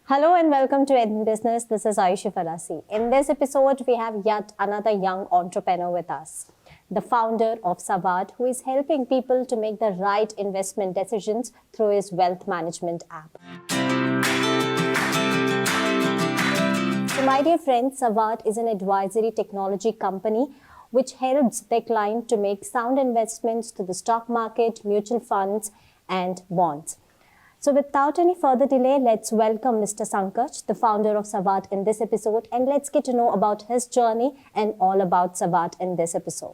Hello and welcome to In Business. This is Ayushi Farasi. In this episode, we have yet another young entrepreneur with us, the founder of Savart, who is helping people to make the right investment decisions through his wealth management app. So, my dear friends, Savart is an advisory technology company which helps their client to make sound investments to the stock market, mutual funds, and bonds. So without any further delay, let's welcome Mr. Sankarsh, the founder of Savart, in this episode, and let's get to know about his journey and all about Savart in this episode.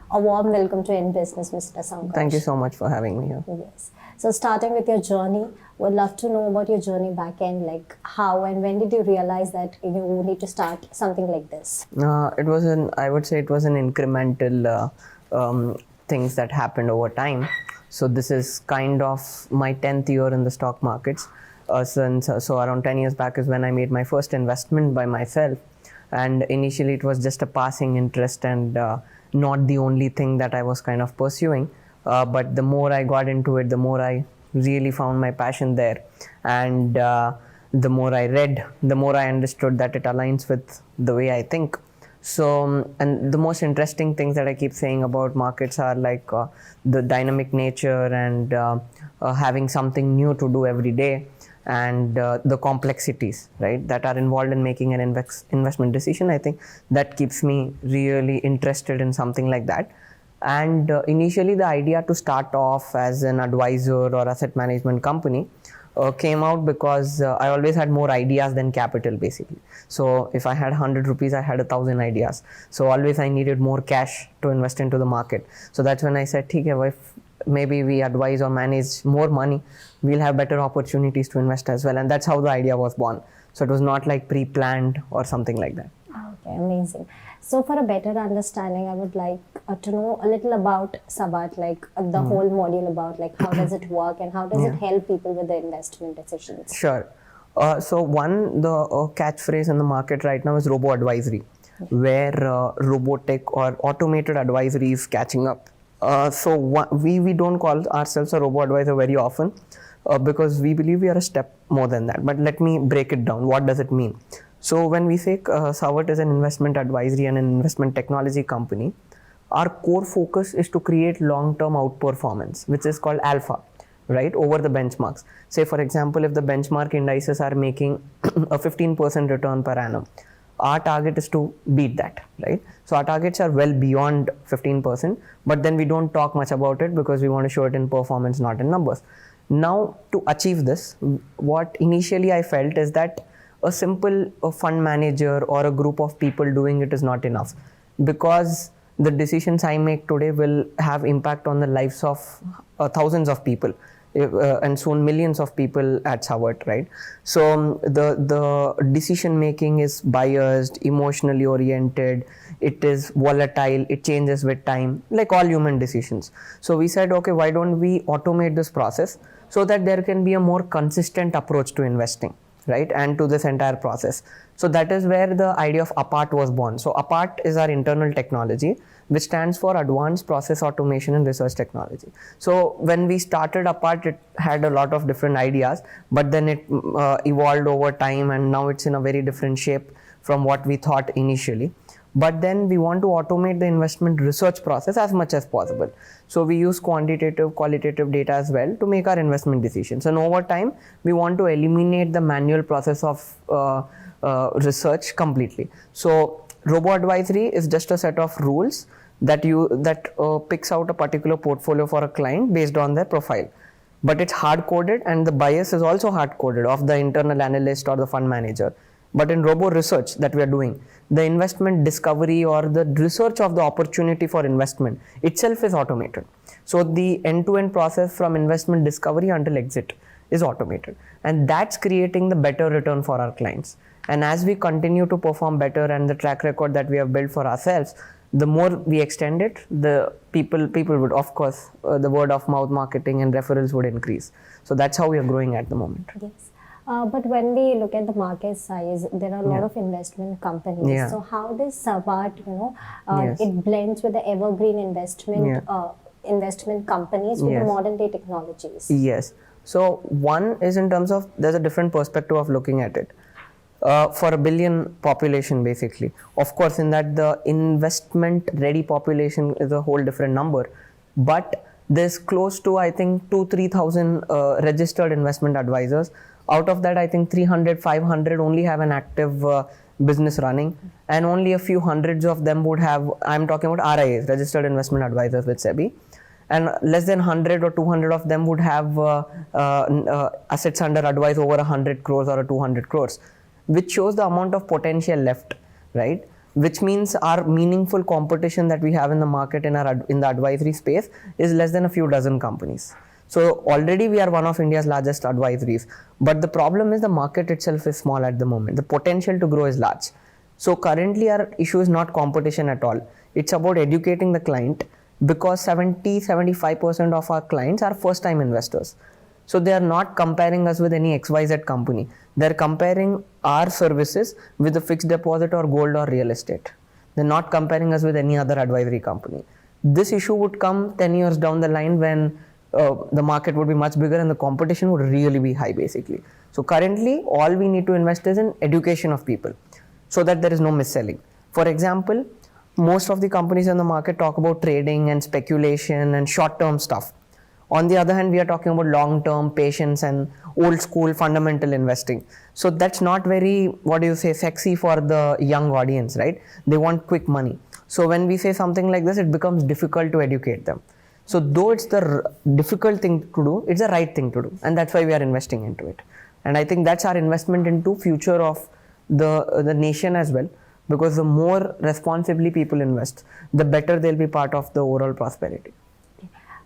A warm welcome to In Business, Mr. Sankarsh. Thank you so much for having me here. Yes. So starting with your journey, would love to know about your journey back end, like how and when did you realize that you need to start something like this? I would say it was an incremental things that happened over time. So this is kind of my 10th year in the stock markets. So around 10 years back is when I made my first investment by myself. And initially it was just a passing interest and not the only thing that I was kind of pursuing. But the more I got into it, the more I really found my passion there. And the more I read, the more I understood that it aligns with the way I think. So, and the most interesting things that I keep saying about markets are like the dynamic nature and having something new to do every day, and the complexities, right, that are involved in making an investment decision. I think that keeps me really interested in something like that. And initially the idea to start off as an advisor or asset management company came out because I always had more ideas than capital, basically. So if I had 100 rupees, I had 1,000 ideas. So always I needed more cash to invest into the market. So that's when I said, if maybe we advise or manage more money, we'll have better opportunities to invest as well. And that's how the idea was born. So it was not like pre-planned or something like that. Okay, amazing. So for a better understanding, I would like to know a little about Savart, like the whole module about like how does it work and how does it help people with the investment decisions? Sure. So the catchphrase in the market right now is robo-advisory, where robotic or automated advisory is catching up. We don't call ourselves a robo-advisor very often because we believe we are a step more than that. But let me break it down. What does it mean? So when we say Savart is an investment advisory and an investment technology company, our core focus is to create long-term outperformance, which is called alpha, right, over the benchmarks. Say, for example, if the benchmark indices are making a 15% return per annum, our target is to beat that, right? So our targets are well beyond 15%, but then we don't talk much about it because we want to show it in performance, not in numbers. Now, to achieve this, what initially I felt is that a simple fund manager or a group of people doing it is not enough, because the decisions I make today will have impact on the lives of thousands of people and soon millions of people at Savart, right? So the decision making is biased, emotionally oriented, it is volatile, it changes with time, like all human decisions. So we said, okay, why don't we automate this process so that there can be a more consistent approach to investing, right, and to this entire process. So that is where the idea of APART was born. So APART is our internal technology, which stands for Advanced Process Automation and Research Technology. So when we started APART, it had a lot of different ideas, but then it evolved over time, and now it's in a very different shape from what we thought initially. But then we want to automate the investment research process as much as possible. So we use quantitative, qualitative data as well to make our investment decisions. And over time, we want to eliminate the manual process of research completely. So robo-advisory is just a set of rules that picks out a particular portfolio for a client based on their profile. But it's hard-coded, and the bias is also hard-coded of the internal analyst or the fund manager. But in robo research that we are doing, the investment discovery or the research of the opportunity for investment itself is automated. So the end-to-end process from investment discovery until exit is automated. And that's creating the better return for our clients. And as we continue to perform better and the track record that we have built for ourselves, the more we extend it, the people would, of course, the word of mouth marketing and referrals would increase. So that's how we are growing at the moment. Yes. But when we look at the market size, there are a lot of investment companies. Yeah. So how does Savart, it blends with the evergreen investment companies with the modern day technologies? Yes. So one is in terms of there's a different perspective of looking at it. For a billion population basically. Of course, in that the investment ready population is a whole different number, but there's close to I think 2-3,000 registered investment advisors. Out of that, I think 300-500 only have an active business running, and only a few hundreds of them would have, I'm talking about RIAs, registered investment advisors with SEBI, and less than 100 or 200 of them would have assets under advice over 100 crores or 200 crores, which shows the amount of potential left, right? Which means our meaningful competition that we have in the market in the advisory space is less than a few dozen companies. So already we are one of India's largest advisories, but the problem is the market itself is small at the moment. The potential to grow is large. So currently our issue is not competition at all. It's about educating the client, because 70-75% of our clients are first time investors. So they are not comparing us with any XYZ company. They're comparing our services with a fixed deposit or gold or real estate. They're not comparing us with any other advisory company. This issue would come 10 years down the line when the market would be much bigger and the competition would really be high basically. So currently all we need to invest is in education of people so that there is no mis-selling. For example, most of the companies in the market talk about trading and speculation and short-term stuff. On the other hand, we are talking about long-term patience and old school fundamental investing. So that's not very, sexy for the young audience, right? They want quick money. So when we say something like this, it becomes difficult to educate them. So though it's the difficult thing to do, it's the right thing to do. And that's why we are investing into it. And I think that's our investment into future of the nation as well. Because the more responsibly people invest, the better they'll be part of the overall prosperity.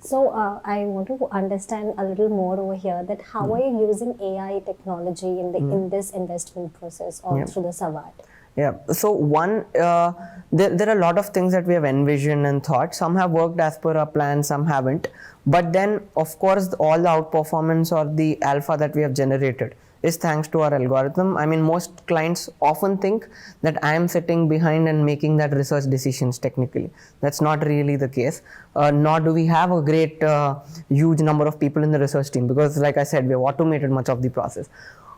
So I want to understand a little more over here that how are you using AI technology in this investment process or through the Savart? Yeah, so one, there are a lot of things that we have envisioned and thought. Some have worked as per our plan, some haven't. But then, of course, all the outperformance or the alpha that we have generated is thanks to our algorithm. I mean, most clients often think that I am sitting behind and making that research decisions technically. That's not really the case. Nor do we have a great, huge number of people in the research team, because like I said, we have automated much of the process.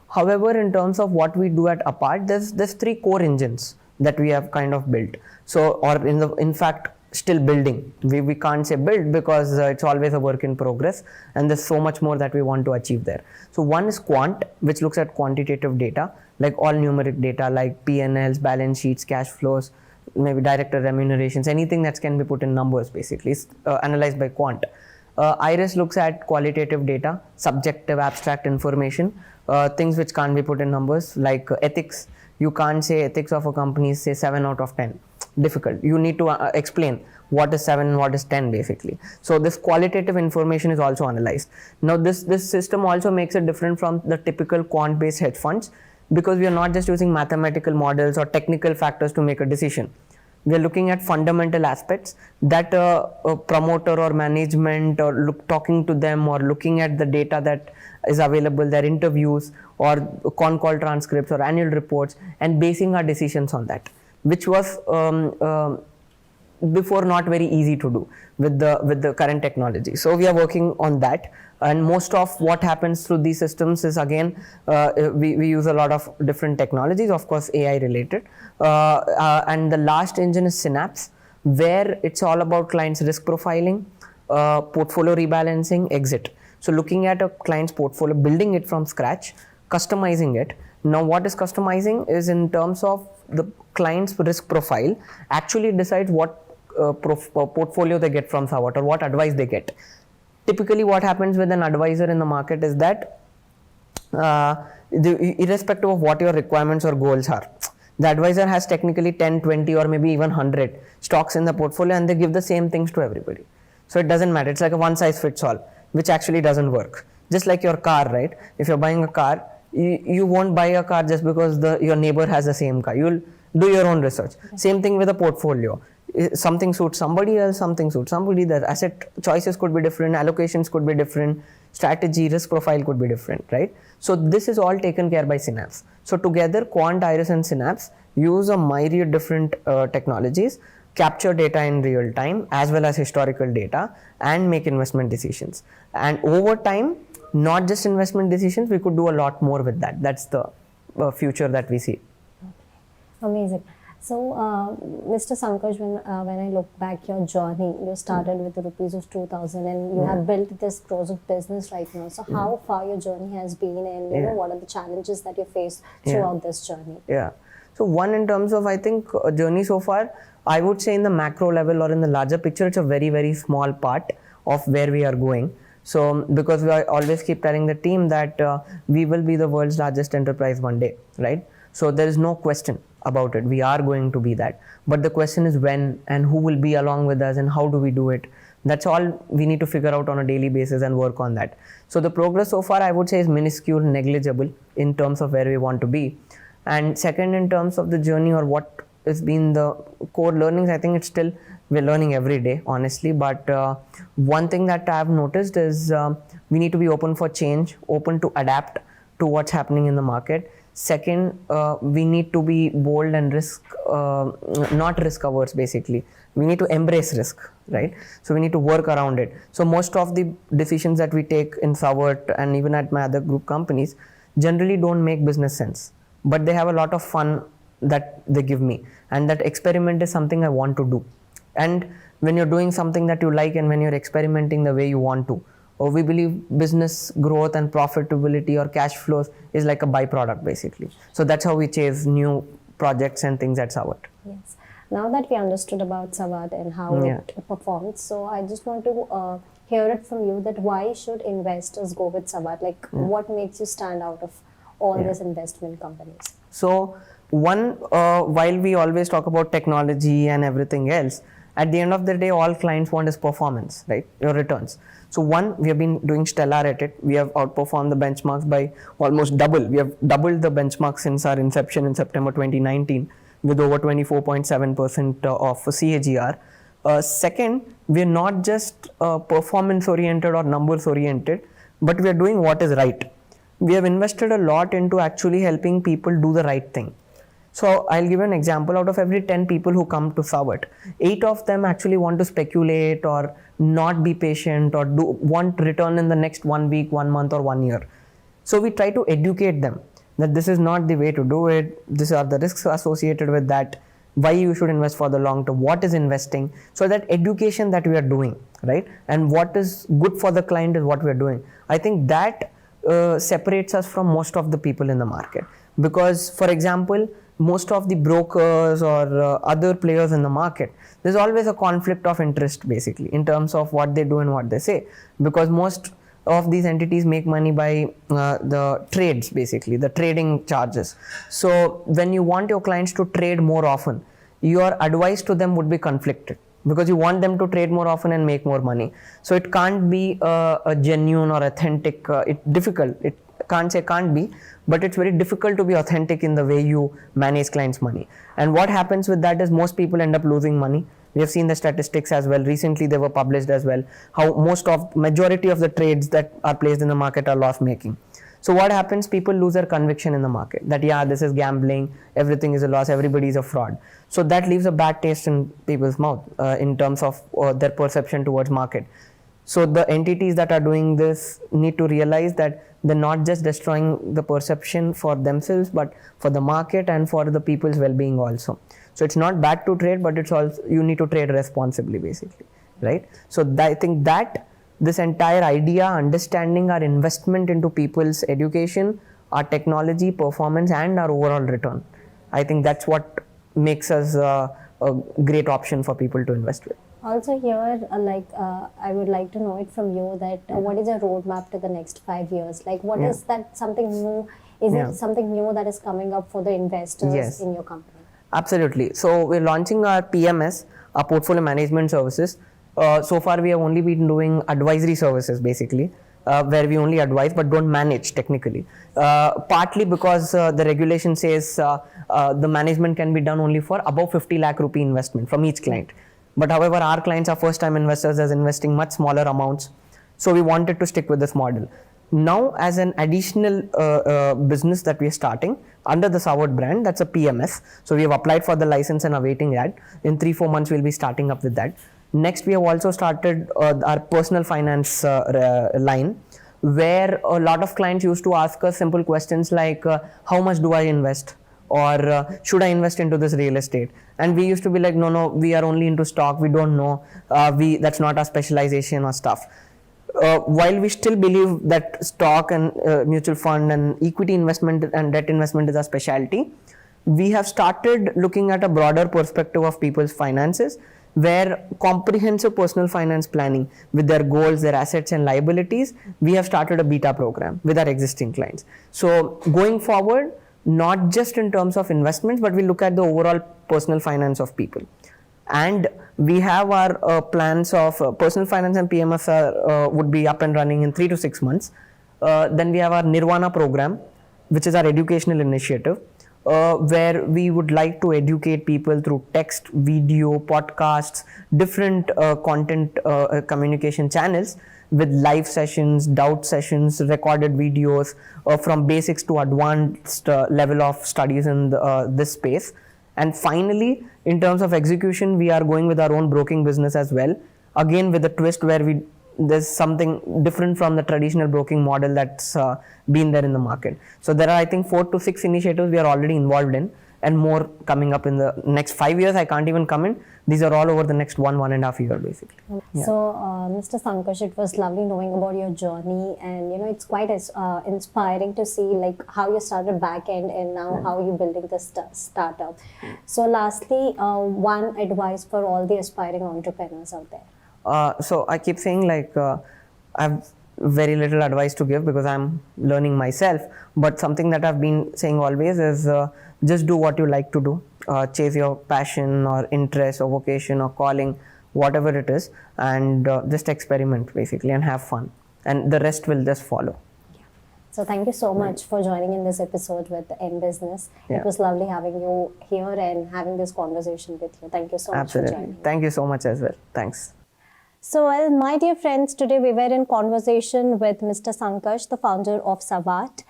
However, in terms of what we do at Apart, there's 3 core engines that we have kind of built. So, or in fact, still building. We can't say build because it's always a work in progress, and there's so much more that we want to achieve there. So one is Quant, which looks at quantitative data, like all numeric data like P&Ls, balance sheets, cash flows, maybe director remunerations, anything that can be put in numbers basically is analyzed by Quant. Iris looks at qualitative data, subjective, abstract information, things which can't be put in numbers like ethics. You can't say ethics of a company say 7 out of 10. Difficult. You need to explain what is 7, what is 10 basically. So this qualitative information is also analyzed. Now this system also makes it different from the typical quant based hedge funds, because we are not just using mathematical models or technical factors to make a decision. We are looking at fundamental aspects that a promoter or management or talking to them or looking at the data that is available, their interviews or con call transcripts or annual reports, and basing our decisions on that, which was before not very easy to do with the current technology. So we are working on that, and most of what happens through these systems is again we use a lot of different technologies, of course AI related, and the last engine is Synapse, where it's all about clients risk profiling, portfolio rebalancing, exit. So looking at a client's portfolio, building it from scratch, customizing it. Now what is customizing is in terms of the client's risk profile actually decides what portfolio they get from Savart or what advice they get. Typically what happens with an advisor in the market is that irrespective of what your requirements or goals are, the advisor has technically 10, 20 or maybe even 100 stocks in the portfolio, and they give the same things to everybody. So it doesn't matter. It's like a one size fits all, which actually doesn't work. Just like your car, right? If you're buying a car, you won't buy a car just because your neighbor has the same car. You'll do your own research. Okay. Same thing with a portfolio. Something suits somebody else, something suits somebody. The asset choices could be different, allocations could be different, strategy, risk profile could be different, right? So this is all taken care by Synapse. So together, Quant, Iris and Synapse use a myriad different technologies, capture data in real time as well as historical data, and make investment decisions. And over time, not just investment decisions, we could do a lot more with that. That's the future that we see. Amazing. So, Mr. Sankarsh, when I look back your journey, you started with the rupees of 2,000 and you have built this crores of business right now. So, how far your journey has been, and you know, what are the challenges that you faced throughout this journey? Yeah. So, one, in terms of, I think, journey so far, I would say in the macro level or in the larger picture, it's a very, very small part of where we are going. So, because we always keep telling the team that we will be the world's largest enterprise one day, right? So, there is no question about it. We are going to be that. But the question is when and who will be along with us and how do we do it. That's all we need to figure out on a daily basis and work on that. So the progress so far, I would say, is minuscule, negligible in terms of where we want to be. And second, in terms of the journey or what has been the core learnings, I think it's still, we're learning every day, honestly. But one thing that I've noticed is we need to be open for change, open to adapt to what's happening in the market. Second, we need to be bold and not risk averse, basically. We need to embrace risk, right? So we need to work around it. So most of the decisions that we take in Savart and even at my other group companies generally don't make business sense, but they have a lot of fun that they give me. And that experiment is something I want to do. And when you're doing something that you like and when you're experimenting the way you want to, or we believe business growth and profitability or cash flows is like a byproduct, basically. So that's how we chase new projects and things at Savart. Yes. Now that we understood about Savart and how it performs, so I just want to hear it from you that why should investors go with Savart? Like, what makes you stand out of all these investment companies? So one, while we always talk about technology and everything else, at the end of the day, all clients want is performance, right? Your returns. So one, we have been doing stellar at it. We have outperformed the benchmarks by almost double. We have doubled the benchmark since our inception in September 2019 with over 24.7% of CAGR. Second, we are not just performance oriented or numbers oriented, but we are doing what is right. We have invested a lot into actually helping people do the right thing. So I'll give you an example. Out of every 10 people who come to Savart, 8 of them actually want to speculate or not be patient or want return in the next 1 week, 1 month or 1 year. So we try to educate them that this is not the way to do it. These are the risks associated with that. Why you should invest for the long term. What is investing? So that education that we are doing, right? And what is good for the client is what we are doing. I think that separates us from most of the people in the market. Because, for example, most of the brokers or other players in the market, there's always a conflict of interest, basically, in terms of what they do and what they say. Because most of these entities make money by the trades, basically, the trading charges. So when you want your clients to trade more often, your advice to them would be conflicted, because you want them to trade more often and make more money. So it can't be a genuine or authentic, it's difficult. It can't be, but it's very difficult to be authentic in the way you manage clients' money. And what happens with that is most people end up losing money. We have seen the statistics as well. Recently they were published as well, how majority of the trades that are placed in the market are loss making. So what happens? People lose their conviction in the market that this is gambling, everything is a loss, everybody is a fraud. So that leaves a bad taste in people's mouth in terms of their perception towards market. So the entities that are doing this need to realize that they're not just destroying the perception for themselves, but for the market and for the people's well-being also. So it's not bad to trade, but it's also, you need to trade responsibly, basically, right? So I think that this entire idea, understanding our investment into people's education, our technology, performance, and our overall return, I think that's what makes us a great option for people to invest with. Also here, I would like to know it from you that what is your roadmap to the next 5 years? Like, what is that something new? Is it something new that is coming up for the investors in your company? Absolutely. So we're launching our PMS, our portfolio management services. So far we have only been doing advisory services, basically, where we only advise but don't manage technically. Partly because the regulation says the management can be done only for above 50 lakh rupee investment from each client. But however, our clients are first time investors as investing much smaller amounts. So we wanted to stick with this model. Now, as an additional business that we are starting under the Savart brand, that's a PMS. So we have applied for the license and awaiting that. In 3-4 months, we'll be starting up with that. Next, we have also started our personal finance line, where a lot of clients used to ask us simple questions like, how much do I invest? Or should I invest into this real estate? And we used to be like, no, we are only into stock, we don't know, that's not our specialization or stuff. While we still believe that stock and mutual fund and equity investment and debt investment is a specialty, we have started looking at a broader perspective of people's finances, where comprehensive personal finance planning with their goals, their assets and liabilities, we have started a beta program with our existing clients. So going forward, not just in terms of investments, but we look at the overall personal finance of people. And we have our plans of personal finance and PMS would be up and running in 3 to 6 months. Then we have our Nirvana program, which is our educational initiative, where we would like to educate people through text, video, podcasts, different content communication channels with live sessions, doubt sessions, recorded videos from basics to advanced level of studies in this space. And finally, in terms of execution, we are going with our own broking business as well. Again, with a twist where there's something different from the traditional broking model that's been there in the market. So there are, I think, 4 to 6 initiatives we are already involved in, and more coming up in the next 5 years. I can't even come in. These are all over the next 1.5 years, basically. Yeah. So, Mr. Sankarsh, it was lovely knowing about your journey, and it's quite inspiring to see like how you started back end and now how you're building this startup. So, lastly, one advice for all the aspiring entrepreneurs out there. So I keep saying like I have very little advice to give because I'm learning myself, but something that I've been saying always is just do what you like to do, chase your passion or interest or vocation or calling, whatever it is, and just experiment basically and have fun, and the rest will just follow. So thank you so much for joining in this episode with M Business. Yeah. It was lovely having you here and having this conversation with you. Thank you so much for joining. Thank you so much as well. Thanks. So, well, my dear friends, today we were in conversation with Mr. Sankarsh, the founder of Savart.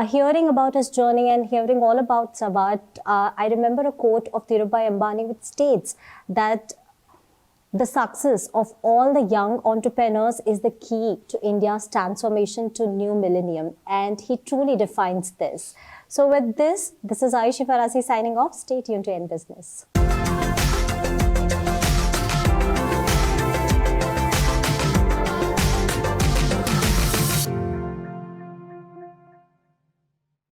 Hearing about his journey and hearing all about Savart, I remember a quote of Dhirubhai Ambani which states that the success of all the young entrepreneurs is the key to India's transformation to new millennium, and he truly defines this. So with this is Ayushi Farasi signing off. Stay tuned to M Business.